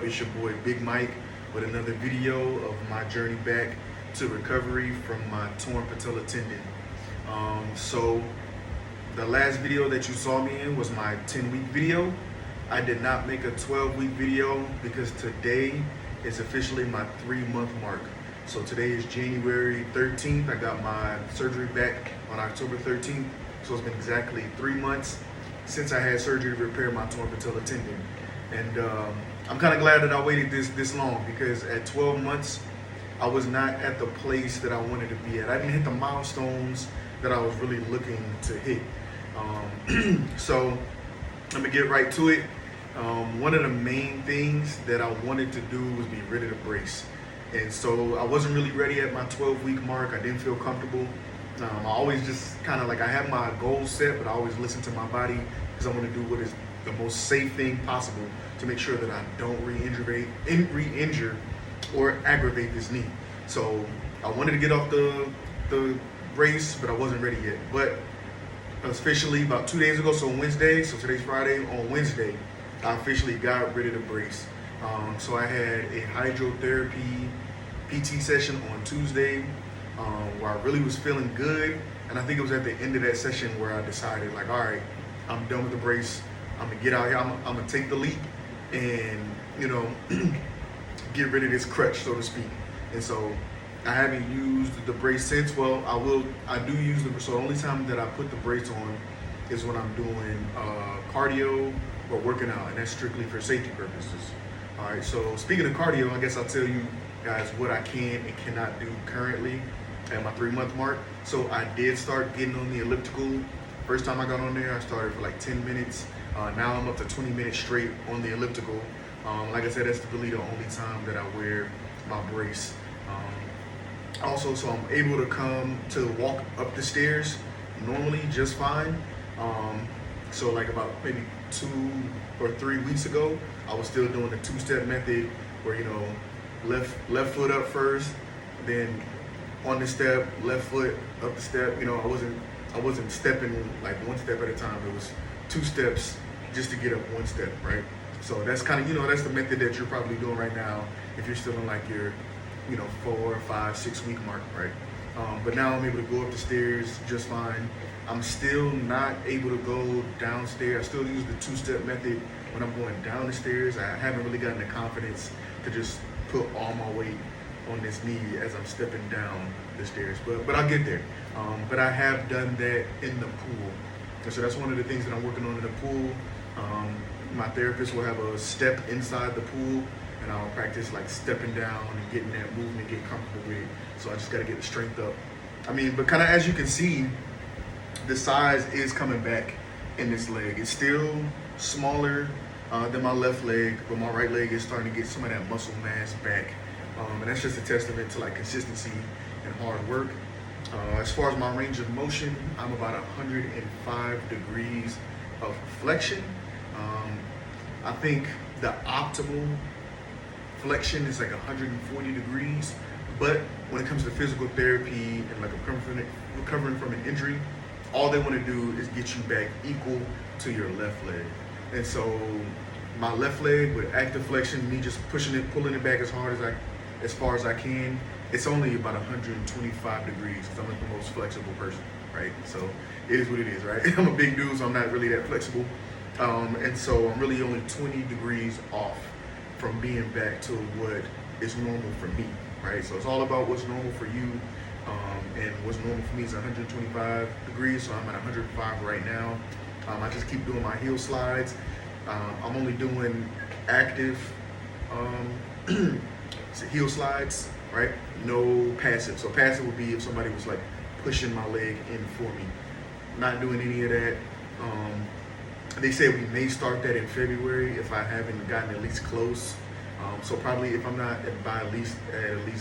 It's your boy Big Mike with another video of my journey back to recovery from my torn patella tendon. So the last video that you saw me in was my 10-week video. I did not make a 12-week video because today is officially my 3-month mark. So today is January 13th. I got my surgery back on October 13th. So it's been exactly 3 months since I had surgery to repair my torn patella tendon. And I'm kind of glad that I waited this long, because at 12 months, I was not at the place that I wanted to be at. I didn't hit the milestones that I was really looking to hit. So let me get right to it. One of the main things that I wanted to do was be rid of the brace. And so I wasn't really ready at my 12-week mark. I didn't feel comfortable. I always just kind of like, I have my goals set, but I always listen to my body because I want to do what is the most safe thing possible to make sure that I don't re-injure or aggravate this knee. So I wanted to get off the brace, but I wasn't ready yet. But officially about 2 days ago, so Wednesday, so today's Friday, on Wednesday, I officially got rid of the brace. So I had a hydrotherapy PT session on Tuesday, where I really was feeling good. And I think it was at the end of that session where I decided, like, all right, I'm done with the brace. I'm gonna get out here. I'm gonna take the leap and, you know, get rid of this crutch, so to speak. And so I haven't used the brace since. Well, I do use the, so the only time that I put the brace on is when I'm doing cardio or working out, and that's strictly for safety purposes. All right, so speaking of cardio, I guess I'll tell you guys what I can and cannot do currently at my 3-month mark. So I did start getting on the elliptical. First time I got on there, I started for like 10 minutes. Now I'm up to 20 minutes straight on the elliptical. Like I said, that's really the only time that I wear my brace. Also, so I'm able to come to walk up the stairs normally just fine. So like about maybe 2 or 3 weeks ago, I was still doing the 2-step method where, you know, left foot up first, then on the step, left foot up the step. You know, I wasn't stepping like 1 step at a time. It was 2 steps just to get up 1 step, right? So that's kind of, you know, that's the method that you're probably doing right now if you're still in like your, you know, 4, 5, 6 week mark, right? But now I'm able to go up the stairs just fine. I'm still not able to go downstairs. I still use the 2-step method when I'm going down the stairs. I haven't really gotten the confidence to just put all my weight on this knee as I'm stepping down the stairs, but I'll get there. But I have done that in the pool. And so that's one of the things that I'm working on in the pool. My therapist will have a step inside the pool, and I'll practice like stepping down and getting that movement, get comfortable with it. So I just gotta get the strength up. I mean, but kind of as you can see, the size is coming back in this leg. It's still smaller than my left leg, but my right leg is starting to get some of that muscle mass back. And that's just a testament to like consistency and hard work. As far as my range of motion, I'm about 105 degrees of flexion. I think the optimal flexion is like 140 degrees, but when it comes to physical therapy and like recovering from an injury, all they want to do is get you back equal to your left leg. And so my left leg with active flexion, me just pushing it, pulling it back as far as I can, it's only about 125 degrees because I'm not the most flexible person, right? So it is what it is, right? I'm a big dude, so I'm not really that flexible. And so I'm really only 20 degrees off from being back to what is normal for me, right? So it's all about what's normal for you. And what's normal for me is 125 degrees, so I'm at 105 right now. I just keep doing my heel slides. I'm only doing active heel slides, right? No passive. So passive would be if somebody was like pushing my leg in for me. Not doing any of that. They say we may start that in February if I haven't gotten at least close. So probably if I'm not at least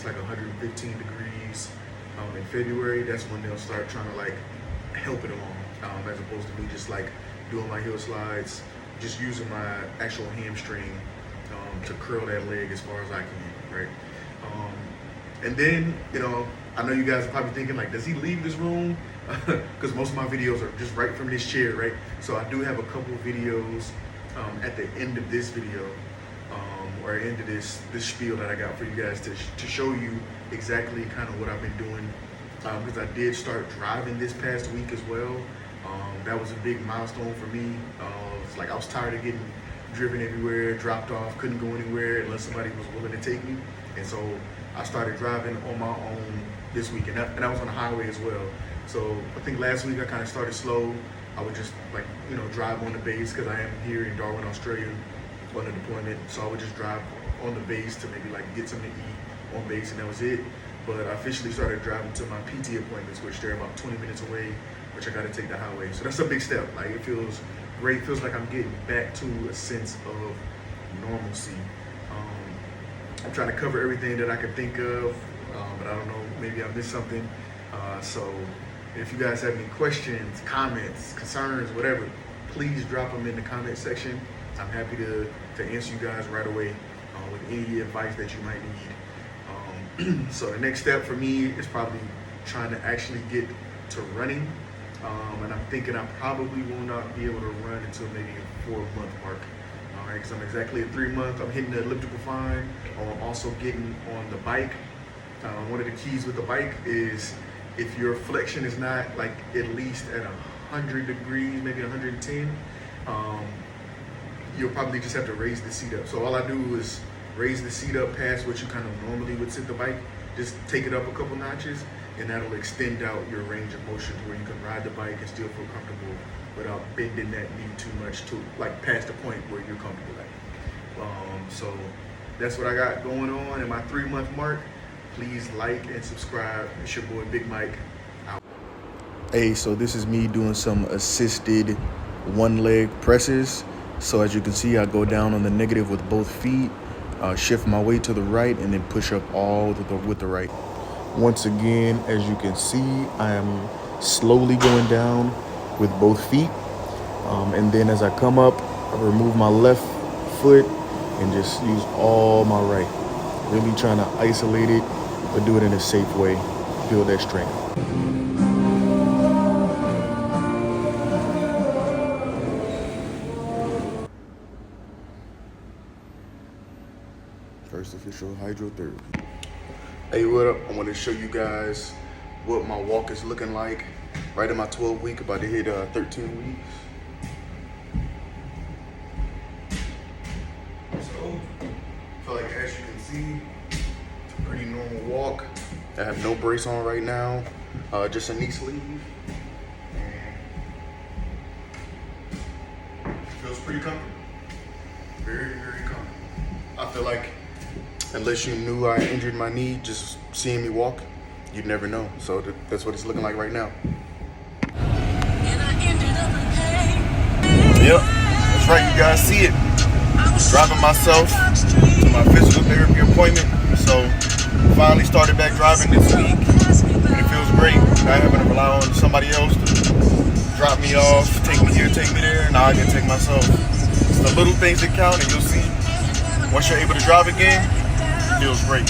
like 115 degrees in February, that's when they'll start trying to like help it along, as opposed to me just like doing my heel slides, just using my actual hamstring to curl that leg as far as I can, right? And then, you know, I know you guys are probably thinking like, does he leave this room? Because most of my videos are just right from this chair, right? So I do have a couple videos at the end of this video or end of this spiel that I got for you guys to show you exactly kind of what I've been doing, because I did start driving this past week as well. That was a big milestone for me. It's like I was tired of getting driven everywhere, dropped off, couldn't go anywhere unless somebody was willing to take me. And so I started driving on my own this week, and I was on the highway as well. So I think last week I kind of started slow. I would just drive on the base because I am here in Darwin, Australia on a deployment. So I would just drive on the base to maybe like get something to eat on base, and that was it. But I officially started driving to my PT appointments, which they're about 20 minutes away, which I got to take the highway. So that's a big step. Like, it feels great. It feels like I'm getting back to a sense of normalcy. I'm trying to cover everything that I could think of, but I don't know, maybe I missed something. So if you guys have any questions, comments, concerns, whatever, please drop them in the comment section. I'm happy to answer you guys right away with any advice that you might need. So the next step for me is probably trying to actually get to running. And I'm thinking I probably will not be able to run until maybe a 4-month mark. All right, because I'm exactly at 3 months. I'm hitting the elliptical fine. I'm also getting on the bike. One of the keys with the bike is if your flexion is not like at least at 100 degrees, maybe 110, you'll probably just have to raise the seat up. So all I do is raise the seat up past what you kind of normally would sit the bike, just take it up a couple notches, and that'll extend out your range of motion to where you can ride the bike and still feel comfortable without bending that knee too much to like past the point where you're comfortable at. So that's what I got going on in my 3-month mark. Please like and subscribe. It's your boy Big Mike out. Hey, so this is me doing some assisted one-leg presses. So as you can see, I go down on the negative with both feet, shift my weight to the right, and then push up all with the right. Once again, as you can see, I am slowly going down with both feet. And then as I come up, I remove my left foot and just use all my right. Really trying to isolate it, but do it in a safe way. Build that strength. First official hydrotherapy. Hey, what up? I want to show you guys what my walk is looking like right in my 12 week, about to hit 13 weeks. So, I feel like as you can see, it's a pretty normal walk. I have no brace on right now, just a knee sleeve. And it feels pretty comfortable. Very, very comfortable. I feel like unless you knew I injured my knee, just seeing me walk, you'd never know. So that's what it's looking like right now. Yep, that's right, you guys see it. Driving myself to my physical therapy appointment. So finally started back driving this week, and it feels great. Not having to rely on somebody else to drop me off, take me here, take me there. Now I can take myself. It's the little things that count, and you'll see once you're able to drive again, it feels great.